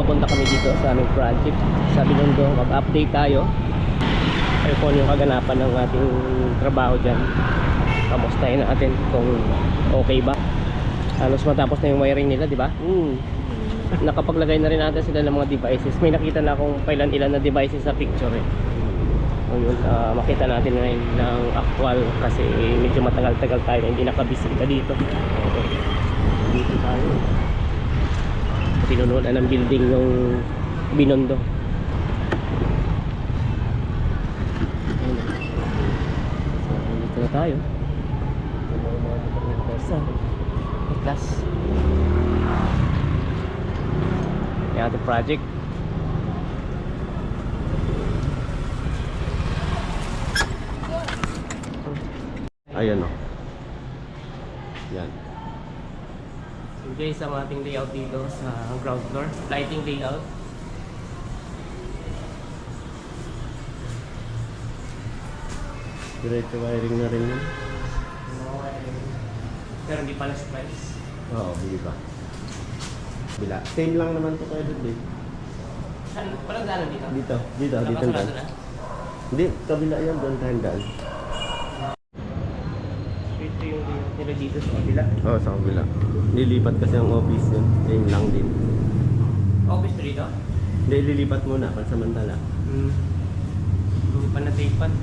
papunta kami dito sa aming project sa Binondo. Mag-update tayo ay kung yung kaganapan ng ating trabaho dyan. Kamustahin natin kung okay ba. Halos matapos na yung wiring nila, di ba? Nakapaglagay na rin natin sila ng mga devices. May nakita na akong ilan na devices sa picture eh. Yun, makita natin ngayon ng actual kasi medyo matagal-tagal tayo na hindi nakabisita dito. Okay. Dito tayo. Pinunuan na ng building yung Binondo. Dito na tayo. Class. Yung ating project. Ayan o. Yan. So guys, ang ating layout dito sa ground floor. Lighting layout. Diretso wiring na rin yun. Pero hindi pala splice. Oo, hindi pa. Bila. Same lang naman to kayo doon eh. Saan? Palang daanan dito? Dito ang daan. Hindi, kabila yan doon tayong daan. Ito yung layout nila dito sa kabila. Oo, sa kabila. Nilipat kasi ang office yun. Same lang din. Office to dito? Hindi, lilipat muna pansamantala. Hindi pa na-tapean.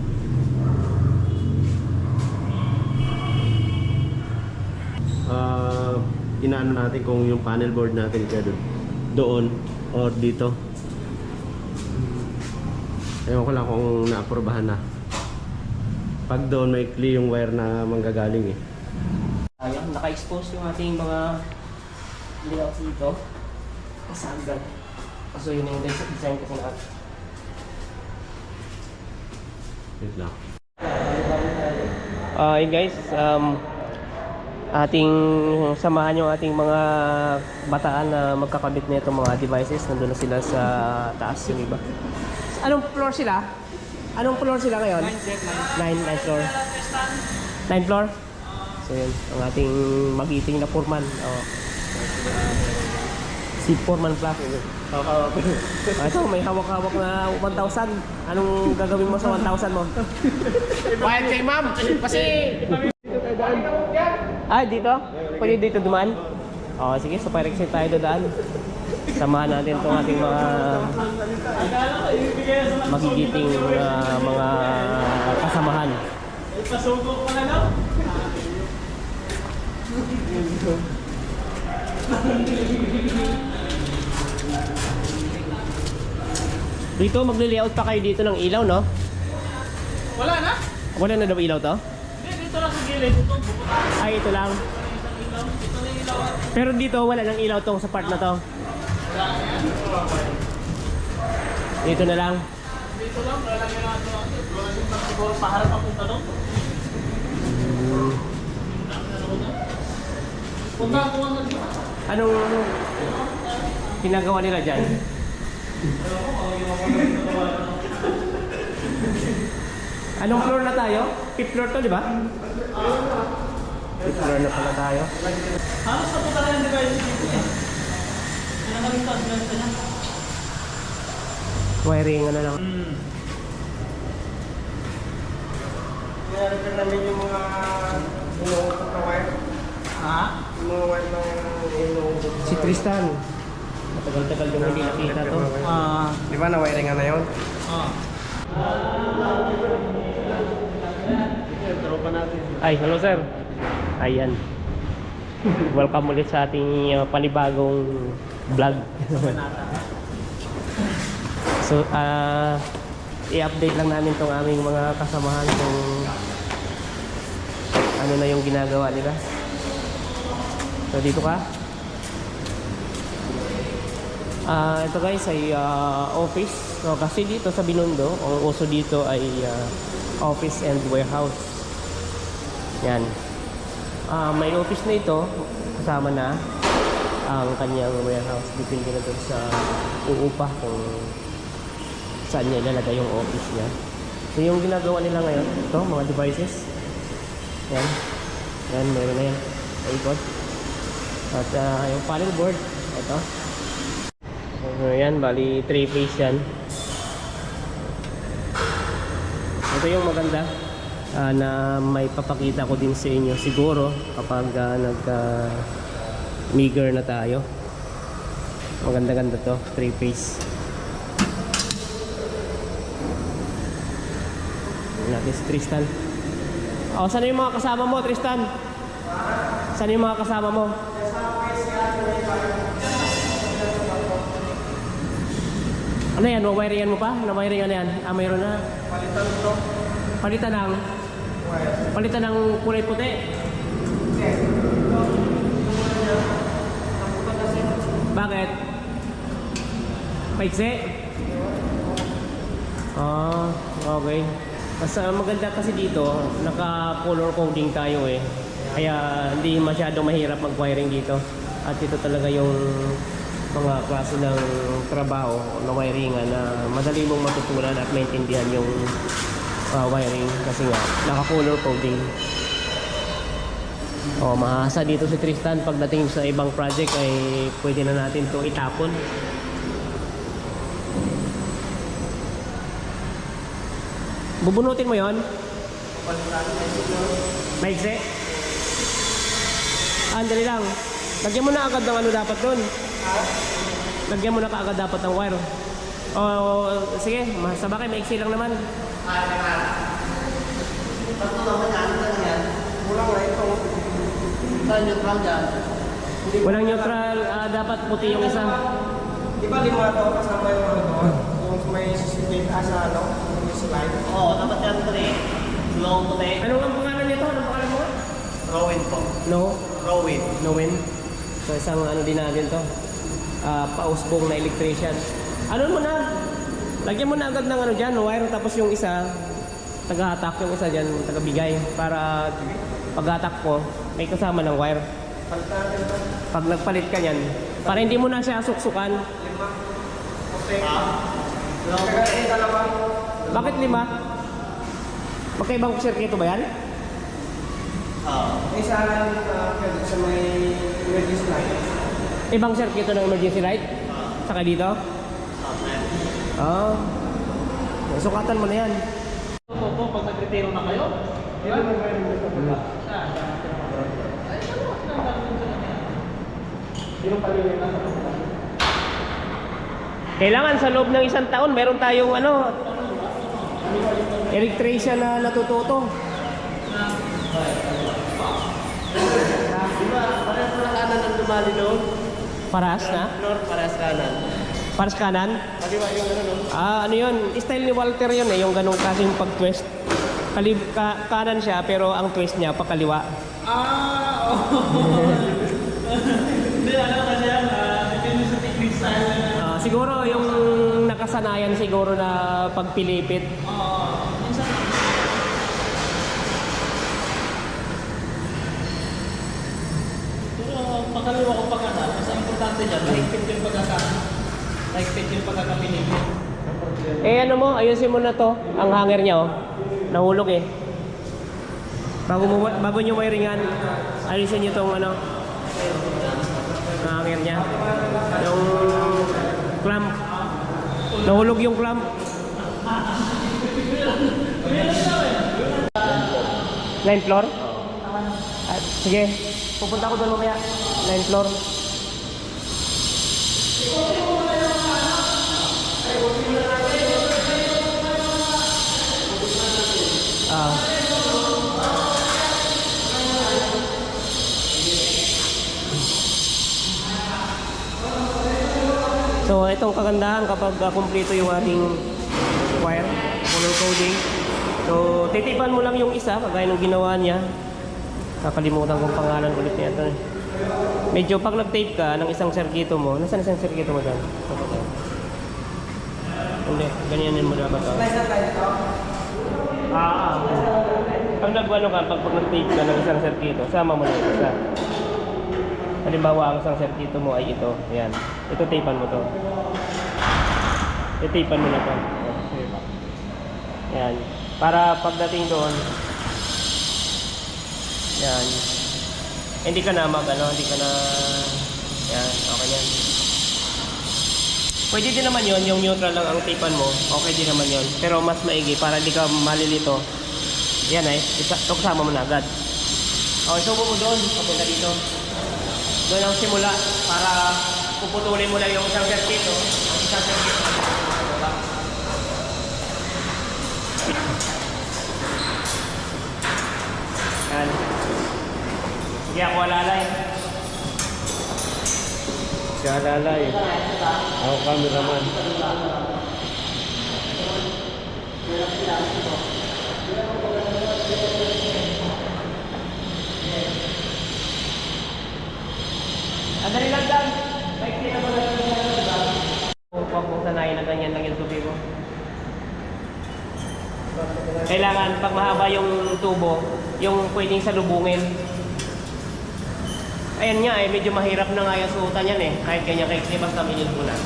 Inaano natin kung yung panel board natin kaya doon or dito. Ewan ko lang kung naaprobahan na. Pag doon may clear yung wire na manggagaling eh. Ayun, naka-expose yung ating mga layouts dito. Kasagdan. So yun yung design kasi natin. Wait lang. Guys, ating samahan yung ating mga bataan na magkakabit na itong mga devices. Nandun na sila sa taas yung iba. Anong floor sila? Anong floor sila ngayon? 9 floor. 9 floor? So yun, ang ating magiting na foreman. Si Foreman Plus. Ito, may hawak-hawak na 1,000. Anong gagawin mo sa 1,000 mo? Bayad kay ma'am! Kasi... dito? Pwede dito dumaan? Sige, sa Pyrex tayo dadaan. Samahan natin itong ating mga magigiting mga kasamahan. Pasugok ka na, no? Dito, magle-layout pa kayo dito ng ilaw, no? Wala na? Wala na daw ilaw to? Hindi, dito lang sa gilid. Ay, ito lang. Pero dito, wala nang ilaw tong sa part na to. Dito na lang. Dito lang, wala lang yung ato. Wala lang siguro paharap ang punta doon. Punta ako ang Anong ginagawa nila dyan? Anong floor na tayo? 5th floor to, di ba? 5th floor na pala tayo. halos na punta lang yung device dito eh. Kaya naman taas lang ito niya. Wiring ano lang. Kaya rin namin yung mga inuutot na wire. Ha? Yung mga wire na inuutot. Si Tristan. Matagal-tagal yung hindi nakita to. Di ba na wiring na yun? Tropa natin. Ay, hello sir. Ayan. Welcome ulit sa ating panibagong vlog. So, i-update lang namin tong aming mga kasamahan kung ano na yung ginagawa nila. So, dito ka. Ito guys ay office. So, kasi dito sa Binondo, ang uso dito ay office and warehouse. Yan. May office na ito, kasama na ang kanyang warehouse. Depende na doon sa uupa kung saan niya ilalagay yung office niya. So yung ginagawa nila ngayon, ito, mga devices. Yan. Yan, meron na yan. Ikot. At yung panel board, ito. So Ayan, bali 3 phase yan. Ito yung maganda na may papakita ko din sa inyo siguro kapag nag-meager na tayo. Maganda-ganda to, 3 phase. Natin si Tristan. Oh, saan yung mga kasama mo, Tristan? Saan yung mga kasama mo? Ano yan? Wawiringan mo pa? Na-wiringan yan? Ah, mayroon na. Palitan ito. Palitan ng? Palitan ng kulay puti? Bakit? Paiksi? Ah, okay. Mas maganda kasi dito, naka-color coding tayo eh. Kaya hindi masyadong mahirap mag-wiring dito. At ito talaga yung mga klase ng trabaho na wiringan na madali mong matutunan at maintindihan yung wiring kasi nga naka-color coding. Oh, mahasa dito si Tristan pagdating sa ibang project ay pwede na natin to itapon. Bubunutin mo yon? Maigse? Andali lang. Lagyan mo na agad ng ano dapat doon. Lagyan mo na kaagad dapat ng wire. O sige, sabagay maigse lang naman. Walang neutral, dapat puti yung isa. Di ba 5 to kasama yung ano doon? Yung may sisipin sa ano? Yung slide? Oo, dapat yan ito eh. Long puti. Ano ang pangalan nito? Anong pangalan mo? Rowin po. No? Rowin. No win. So isang ano din natin to. Pausbong na electrician. Ano mo na? Lagyan mo na agad ng ano dyan, wire, tapos yung isa taga-hatak, yung isa dyan taga-bigay para pag-hatak ko may kasama ng wire. Pag nagpalit ka yan, para hindi mo na siya suksukan. Bakit 5? Magkaibang sirkito ba yan? Isa lang sa may emergency light. Ibang sirkito ng emergency light? Saka dito? Ah. Sukatan mo na yan. Ito, pag nag-retiro na kayo, Kailangan sa loob ng 1 taon meron tayong ano electrician na natututo. parehas na kanan ang dumali doon. Paras na? North, parehas kanan. Paras kanan? Kaliwa yung ano no? Ano yun? Style ni Walter yun eh, yung ganong klaseng pag-twist. Kanan siya pero ang twist niya pakaliwa. Hindi, ano kasi yan, depende sa technique style. Siguro yung nakasanayan siguro na pagpilipit. Minsan, pero pagkaliwa ko pagkata, mas ang importante dyan, mahigpit yung pagkakapinipit. Ano mo, ayusin mo na to. Ang hanger niya oh. Nahulog eh. Bago nyo wiringan, ayusin nyo tong ano. Ang hanger niya. Yung clamp. Nahulog yung clamp. Ninth floor? Sige, pupunta ko doon mamaya. 9th floor. So itong kagandahan kapag kumpleto yung ating wire, color coding. So titipan mo lang yung isa kagaya ng ginawa niya. Kakalimutan kong pangalan ulit niya ito. Medyo pag nag-tape ka ng isang serkito mo, nasaan isang serkito mo dyan? Hindi, ganyanin mo dapat. Pag nag-ano ka, pag nag-tape ka ng isang serkito, sama mo na isa. Halimbawa, ang isang serkito mo ay ito. Ayan. Ito, tapean mo to. Tapean mo na to. Ayan. Para pagdating doon, ayan. Hindi ka na hindi ka na, ayan, okay yan. Pwede din naman yon, yung neutral lang ang tipan mo. Okay din naman yon. Pero mas maigi para hindi ka malilito. Yan ay, kasama mo na agad. Okay, so mo doon, papunta dito. Doon ang simula para puputulin mo lang yung isang circuit. Oh. Ang isang circuit. Yan. Sige ako alalay. Si Alalay. Ako cameraman. Andali lang dyan. Maiksi na mo lang yung huwag mong sanayin na ganyan lang yung tubi mo. Kailangan pag mahaba yung tubo, yung pwedeng salubungin. Ayan nga eh, medyo mahirap na nga yung suotan yan eh. Kahit ganyan kaiksi, basta minute mo na.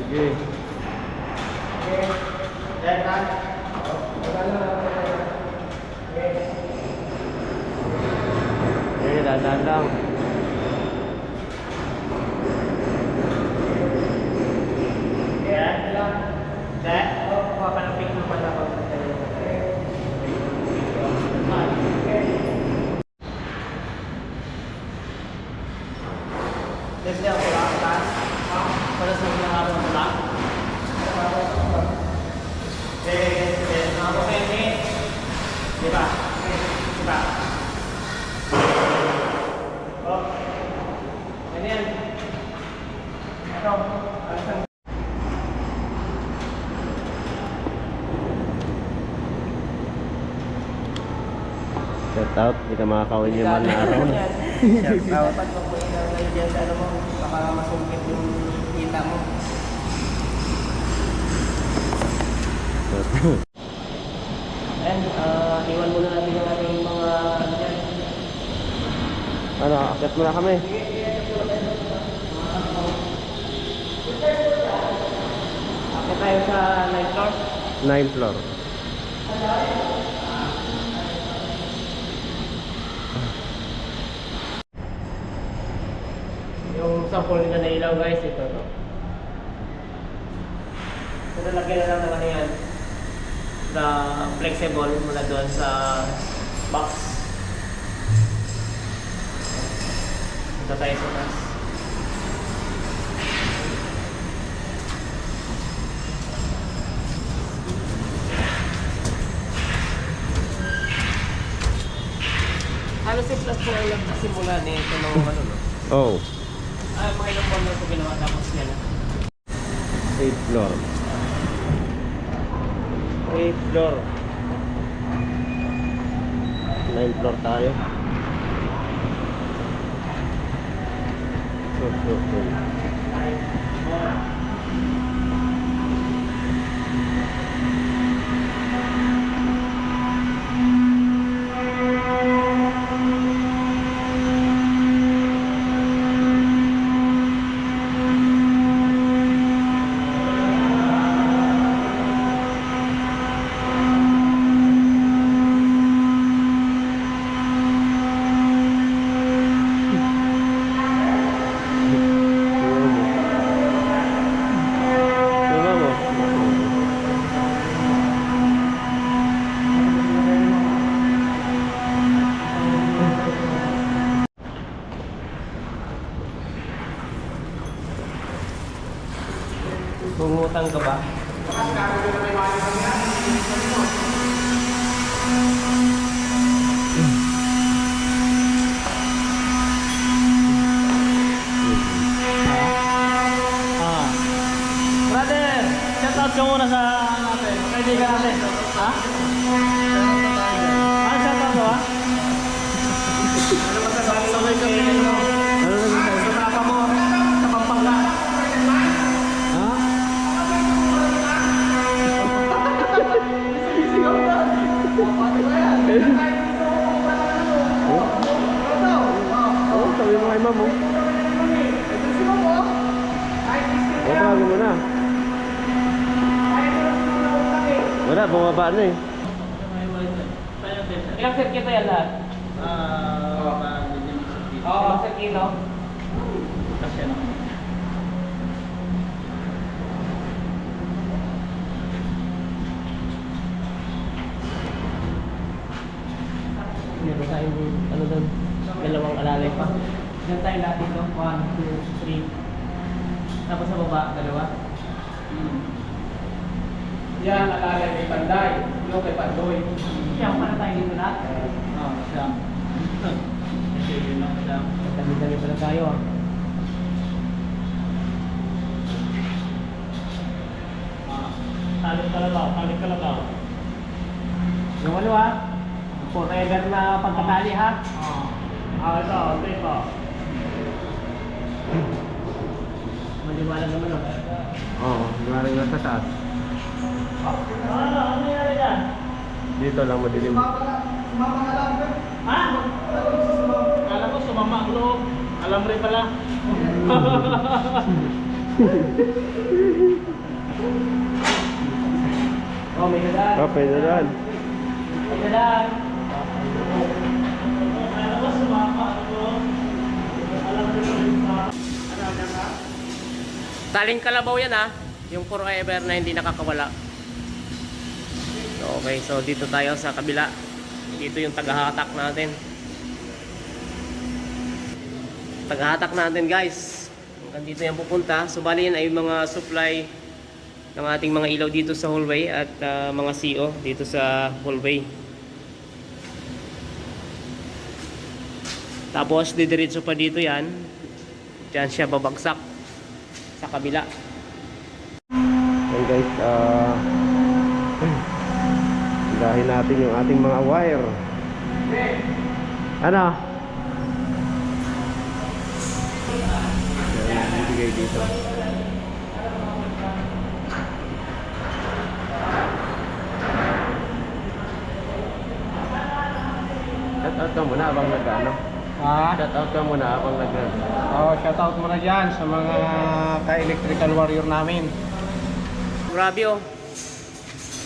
Sige. Eh, dahan lang. Diba? Diba? Oh. Ano yan? Ito. Shout out, hindi ka makakawin yung man na araw. Shout out. Dapat mo ngayon yan sa ano mo, baka masungkit yung kita mo. And, iwan muna natin yung ating mga ano dyan. Ano, akit muna kami. Akit tayo sa 9th floor. 9th floor. Yung sample nila na ilaw guys, ito to. So, nalagyan na lang naman yan na flexible mula doon sa box. Ito tayo sa taas. Halos 6 plus 4 lang simula nito ng ano no? Oh, Mga ilang buwan na ito ginawa tapos yan. 8th floor. 8th floor. 9th floor tayo. So. Bumutang ka ba? Brother, shout out ka muna sa natin, kaibigan natin. Ha? Ano shout out ka? Ano masasabi sa mga kaibigan mo? Sa mapa mo, sa Pampanga. Oh, sabi mo kay ma'am, oh. Bago mo na. bumaba na eh. Ilang circuito yan lahat? Oo, circuito. Kasi ano? Meron tayong ano doon, dalawang alalay pa. Diyan tayo lahat dito, 1, 2, 3. Tapos sa baba, dalawa. Yan, alalay may Panday. Yung kay Pandoy. Siyang pala tayo dito lahat. Siyam. Kasi yun lang siyam. Dami-dami pala tayo ah. Kalit kalabaw. Yung ano ah, forever na pagkatali ha. Ito. Maliwanag naman oh. Oo, lumaring na sa taas. Ano nangyari dyan? Dito lang madilim. Ha? Kala ko sumama ang loob. Alam rin pala. Oh, may dadaan. Okay, dadaan. May dadaan. Kala ko sumama ang loob. Alam rin pala. Taling kalabaw yan ha. Yung forever na hindi nakakawala. Okay, so dito tayo sa kabila. Dito yung tagahatak natin. Tagahatak natin guys. Hanggang dito yan pupunta. So bali yan ay mga supply ng ating mga ilaw dito sa hallway at mga CO dito sa hallway. Tapos didiretso pa dito yan. Diyan siya babagsak sa kabila. And guys, dahil natin yung ating mga wire. Ano? Yan, bibigay dito. Shout out ka muna abang nag-ano? Shout out ka muna abang nag-ano? Shoutout mo na dyan sa mga ka-electrical warrior namin. Grabe oh.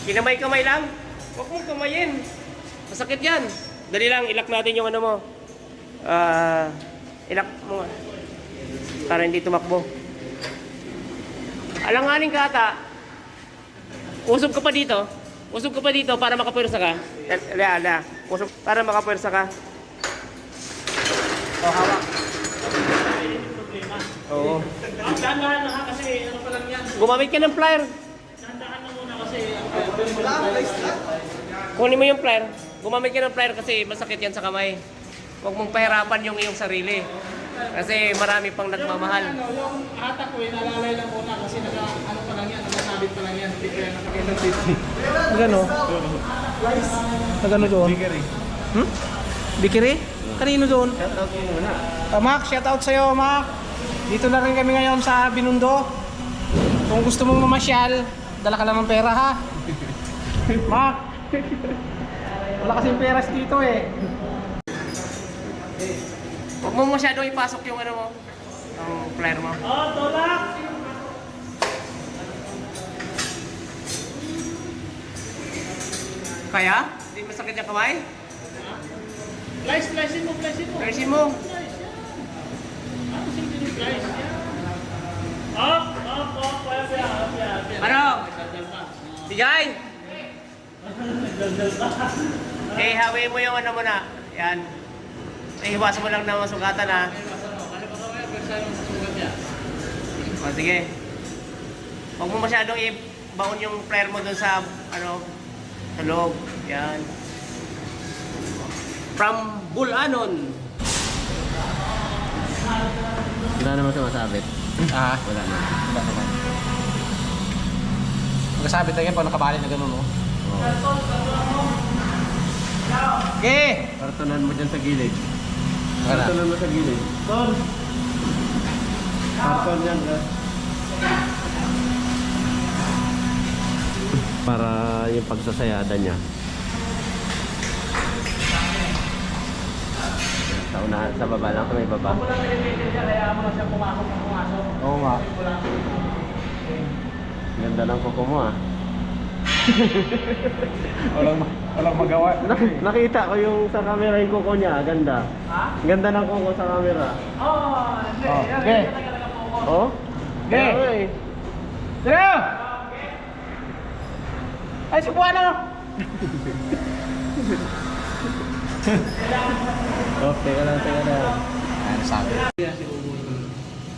Kinamay-kamay lang. Huwag mong kamayin. Masakit yan. Dali lang, ilak natin yung ano mo. Ilak mo. Para hindi tumakbo. Alanganin ka ata. Usog ka pa dito. Usog ka pa dito para makapwersa ka. Ala. Usog para makapwersa ka. Oh, hawak. Oo. Dahan-dahan na ha kasi ano pa lang yan. Gumamit ka ng plier. Dahan-dahan na muna kasi Kunin mo yung plier. Gumamit ka ng plier kasi masakit yan sa kamay. Huwag mong pahirapan yung iyong sarili. Kasi marami pang nagmamahal. yung hatak ko inalalay lang muna kasi ano pa lang yan, nakasabit pa lang yan. Hindi kaya nakakita safety. Magano? Magano doon? Bikiri. Bikiri? Kanino doon? Shout out mo muna. Mac, shoutout sa'yo, Mac. Dito na rin kami ngayon sa Binondo. Kung gusto mong mamasyal, dala ka lang ng pera ha. Mac. Wala kasing peras dito eh. Huwag mo masyadong ipasok yung ano mo. Ang plier mo. Oh, tolak! Kaya? Hindi masakit yung kamay? Slice mo. Persin mo. Ano sige yung slice? Up. Kaya. Ano? Tigay! Eh, hawi mo yung ano mo na. Yan. Eh, hiwasan mo lang na masugatan ha. O, sige. Huwag mo masyadong i-baon yung plier mo dun sa, ano, sa loob. Yan. From Bulanon. Wala naman sumasabit. Wala na. Magkasabit lang yan pag nakabali na gano'n, no? Okay! Kartonan mo dyan sa gilid. Wala. Kartonan mo sa gilid. Karton yan. Para yung pagsasayada niya. Sa unahan, sa baba lang, sa may baba. Oo nga. Ganda lang kuko mo ah. Walang magawa. Nakita ko yung sa camera yung kuko niya, ganda. Ha? Ganda ng kuko sa camera. Oh, hindi. Oh, Yan, okay. yan talaga po. Oh? Okay. Okay. Sino? Ay, subuhan na. Okay, teka lang. Ano sabi?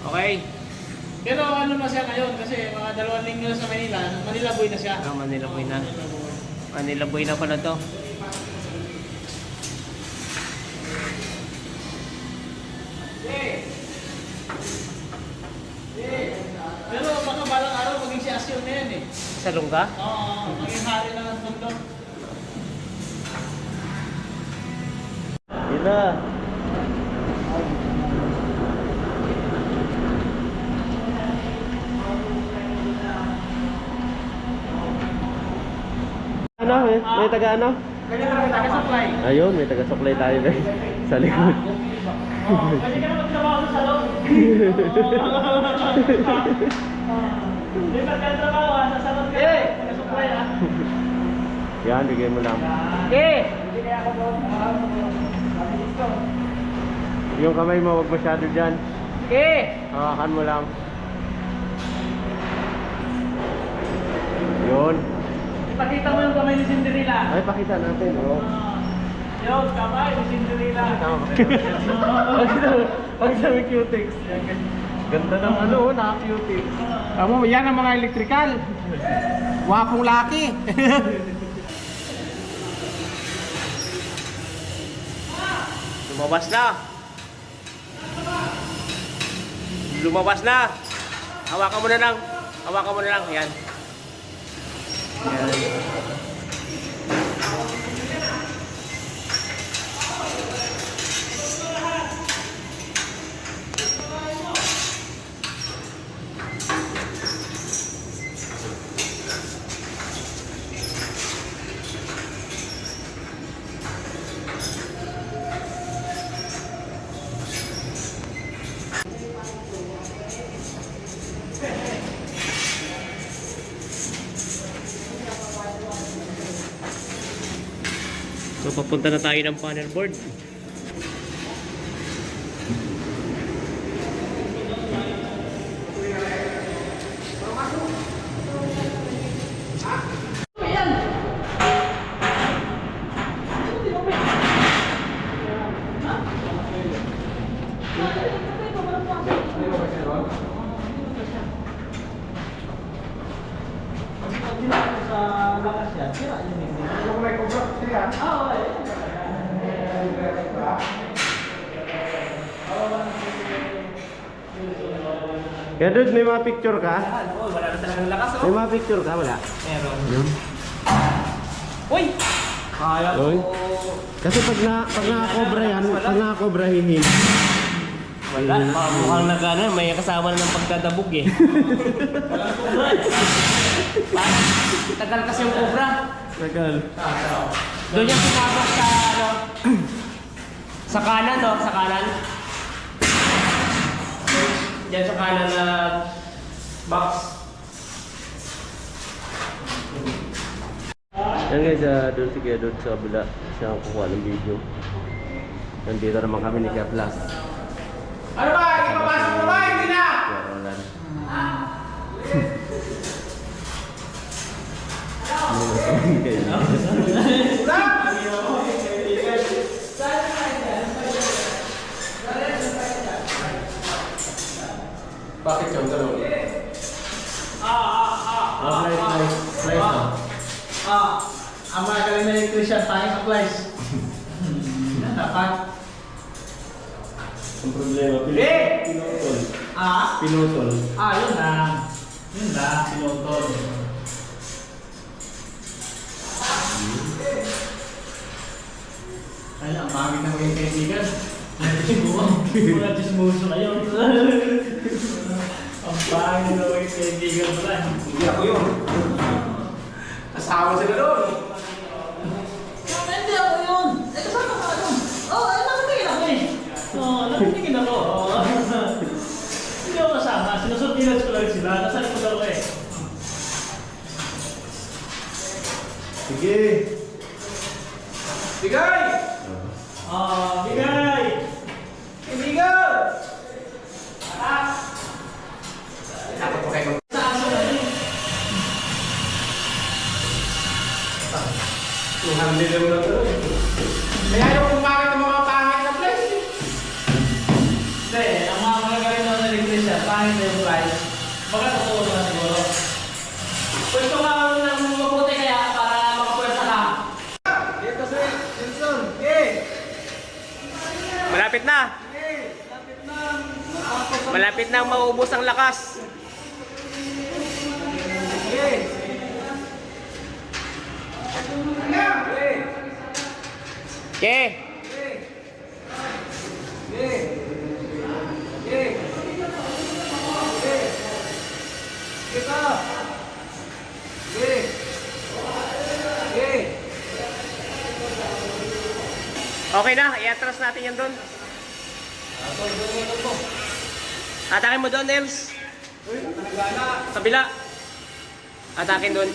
Okay. Pero ano na siya ngayon kasi mga 2 linggo na sa Manila, Manila boy na siya. Ah, Manila Boy na. Manila Boy na pala to. Pero baka balang araw maging si Asyon na yan eh. Sa lungga? Oo, maging hari na ng mundo. Yun na. Ano? May taga ano? Kanya na taga-supply. Ayun, may taga-supply tayo guys. Sa likod. Pwede ka na magtrabaho sa salon. Hindi magkatrabaho sa salon ka. Taga-supply ha. Yan, bigay mo lang. Okay. Yung kamay mo, huwag masyado dyan. Okay. Hawakan mo lang. Yun. Ipakita mo yung kamay ni Cinderella. Ay, pakita natin. Oh. Yung kamay ni Cinderella. Tama ba? Pag sabi cutex. Ganda ng ano, naka-cutex. Amo, yan ang mga electrical. Wapong laki. Lumabas na. Lumabas na. Hawakan mo na lang. Hawakan mo na lang. Yan. Yan. So papunta na tayo ng panel board. Kaya dude, may mga picture ka? Wala na talagang lakas. May mga picture ka? Wala? Meron. Yun. Uy! Kaya ko. Uy. Kasi pag nakakobra yan, pag nakakobra hihin. Wala. Mukhang nagano, may kasama na ng pagdadabog eh. Tagal kasi yung cobra. Tagal. Doon yung sumabak sa ano, sa kanan no, sa kanan. Diyan sa kanan na box. Yan guys, doon si Kuya doon sa kabila. Siya ang kukuha ng video. Nandito naman kami ni Kuya Plus. Ano ba? Ipapasok mo ba? Hindi na! Kuya Roland. Bakit yung dalawa? Ang mga galing na yung Christian tayo applies. Yan, dapat. Ang problema, pinutol. Pinutol. Yun lang. Yun lang, pinutol. Ay, ang bagay na maging kaibigan. Mga chismoso kayo. Ang bagay na maging kaibigan pala. Hindi ako yun. Asawa sila doon. Hindi ako yun. Eh, kasama ka doon. Nakatingin ako eh. Nakatingin ako. Hindi ako kasama. Sinusurveillance ko lang sila. Nasa likod ako eh. Sige. Bigay! Bigay! Ibigan! Kaya yung kumakit ng mga pangit na place. Hindi, ang mga magagaling na naligtas siya, pangit na yung price. Baka totoo naman siguro. Pwede ka ng mabuti kaya para makapwersa ka. Dito si Wilson. Okay. Malapit na. Malapit na maubos ang lakas. Okay. Okay. Okay na, i-atras natin yan doon. Atakin mo doon, Ems. Kabila. Atakin doon.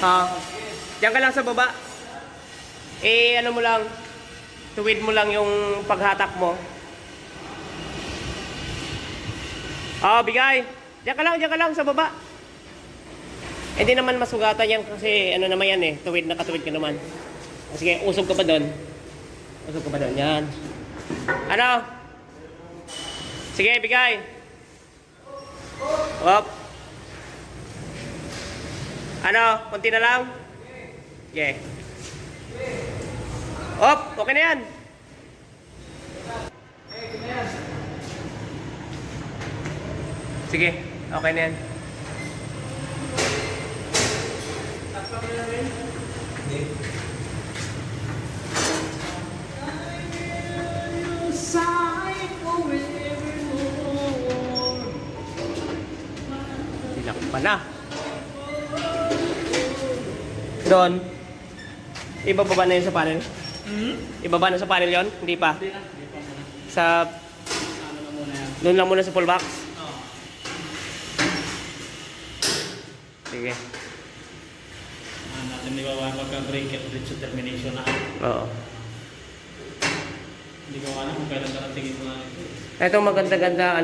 Ha. Diyan ka lang sa baba. Ano mo lang, tuwid mo lang yung paghatak mo. Bigay. Diyan ka lang sa baba. Hindi naman masugatan yan kasi ano naman yan tuwid na katuwid ka naman. Sige, usog ka pa doon. Usog ka pa doon, yan. Ano? Sige, bigay. Hop. Ano, konti na lang? Okay. Hop, okay na yan. Sige, okay na yan. Tilak pa na. Doon. Ibababa na yun sa panel? Ibaba na sa panel yon? Hindi pa? Sa... Doon lang muna sa full box? Sige. Natin di ba magka-break at bridge termination na. Oo. Hindi ko alam kung kailan daratingin mo na ito. Ito maganda-ganda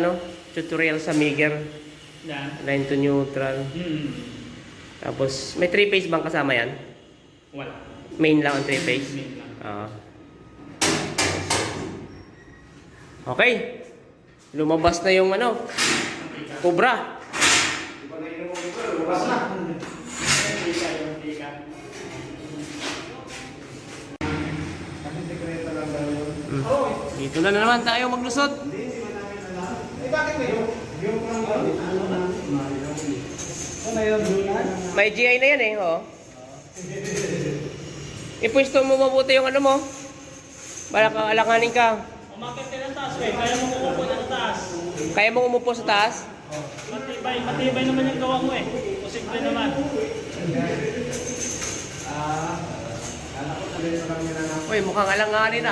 tutorial sa Migger. Yan. Line to neutral. Tapos may 3-phase bang kasama yan? Wala. Main lang ang 3-phase? Main lang. Okay. Lumabas na yung Cobra. Lumabas na. Dito na naman tayo maglusot. Bakit ngayon? May GI na yan Ipwesto mo mabuti yung mo. Para kang alanganin ka. Umakit ka ng taas kaya mo umupo ng taas. Kaya mo umupo sa taas? Matibay naman yung gawa mo Posible naman. Uy, mukhang alanganin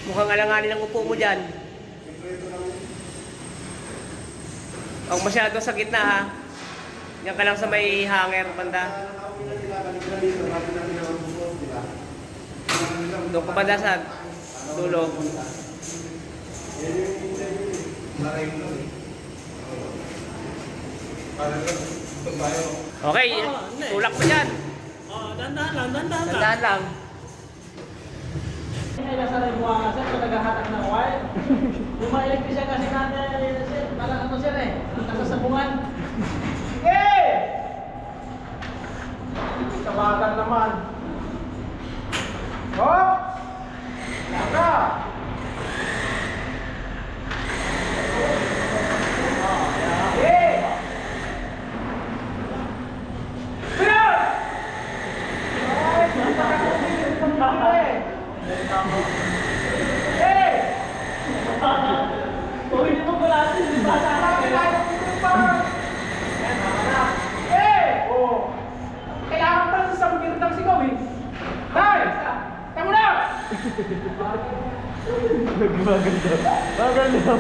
Mukhang alanganin ang upo mo dyan. Huwag masyado sa gitna Yan ka lang sa may hanger banda. Doon ka banda sa dulo. Okay, tulak mo dyan. Dandahan lang. Tandaan lang. Ay, nasa rin mo nga sir, kung naghahatak ng wire. Yung mga elektrisyan kasi natin, sir, parang sir nakasabungan. Sige! Tawagan naman. Hop! Laka! Sige! Pinag! Ay, Uy, hindi mo pala di ba sa kailangan pa sa sampir ng sigaw Tay! Tamo na! Maganda.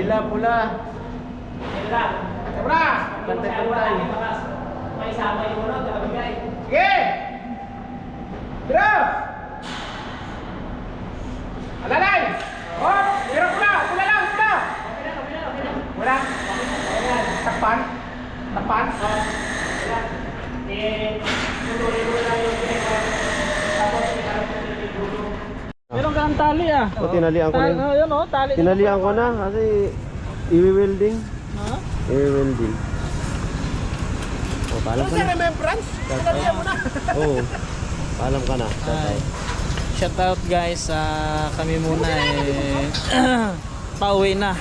Pila, pula. Yan lang. Tara! Pantay-pantay. May sama yung ano, dalawigay. Sige! Tira! Alalay! Oh! Tira ko na! Pula lang! Pula! Wala? Takpan? Takpan? Tutuloy mo lang yung pinag- tapos iharap mo yung gulo. Meron ka ng tali ah. O, tinalian ko na yun. Yun oh, tali. Tinalian ko na kasi i-welding. Ha? I-welding. O, paalam ka na. remembrance? Tinalian mo na. Oo. Paalam ka na. Ay. Shout out guys, kami muna pauwi na.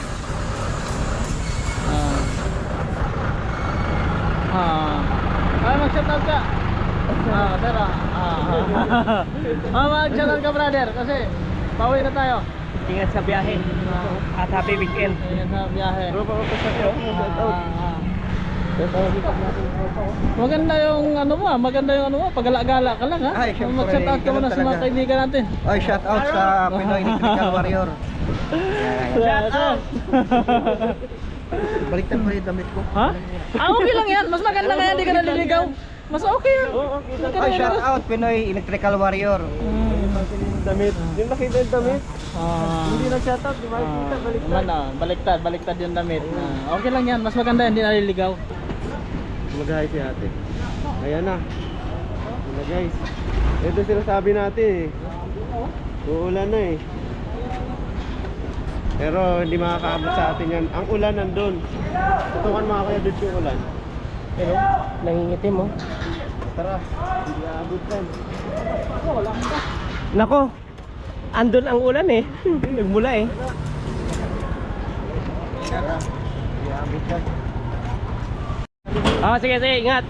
Ay, mag-shout out ka. Tara. Mag-shout out ka brother kasi pauwi na tayo. Ingat sa biyahe. At happy weekend. Ayan sa biyahe. Pero pa sa shout out. Maganda yung ano mo, pagala-gala ka lang ha. Ay, syempre, Mag-shout out ka muna sa mga talaga. kaibigan natin. Ay, shout out sa Pinoy Electrical Warrior. Shout out. Baliktad mo yung damit ko. Ha? Okay lang yan. Mas maganda nga yan, di ka naliligaw. Mas okay yan. Ay, shout out Pinoy Electrical Warrior. Damit. Yung nakita yung damit. Hindi nag-shoutout, di ba? Baliktad yung damit. Okay lang yan. Mas maganda yan, di naliligaw. Mag-hi si ate. Ayan na. Ayan na guys. Ito sinasabi natin eh. Uulan na eh. Pero hindi makakaabot sa atin yan. Ang ulan nandun. Tutukan mga kaya doon yung ulan. Pero, nangingitim mo. Tara. Hindi aabot yan. Nako, andun ang ulan eh. Nagmula eh. Tara. Hindi aabot yan. Oh, sige, ingat.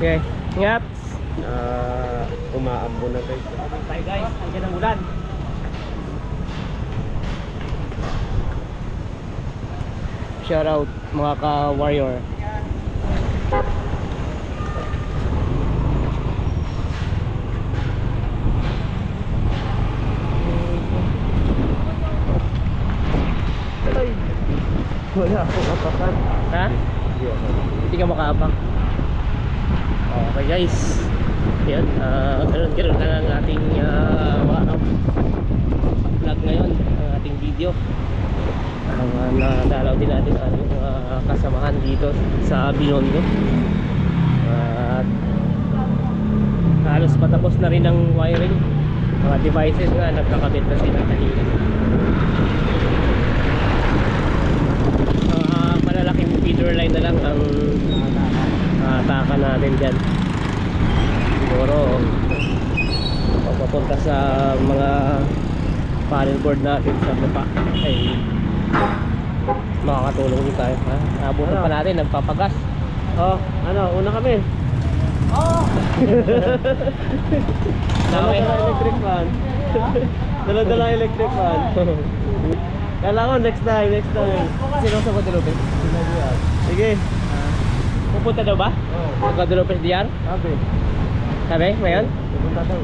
Okay, ingat. Umaambo na guys. Bye guys, andyan ang ulan. Shout out mga ka-warrior. Wala akong apakan. Ha? Hindi ako. Hindi ka makaabang. Okay guys. Yan, ganoon lang ang ating vlog ngayon, ang ating video. Nadalaw din natin ang kasamahan dito sa Binondo. At halos patapos na rin ang wiring. Mga devices nga nagkakabit na sila kanina. Malalaking feeder line na lang ang ataka natin dyan. Siguro papunta sa mga panel board natin sa lupa ay makakatulong din tayo ha? Abutan pa natin, nagpapagas. Oh, ano, una kami. Dami. Dala electric fan. Dala electric fan. Kala ko next time. Sino sa Guadalupe? Sige. Pupunta daw ba? Oh, Sa Guadalupe DR? sabi. Sabi, ngayon? Pupunta daw.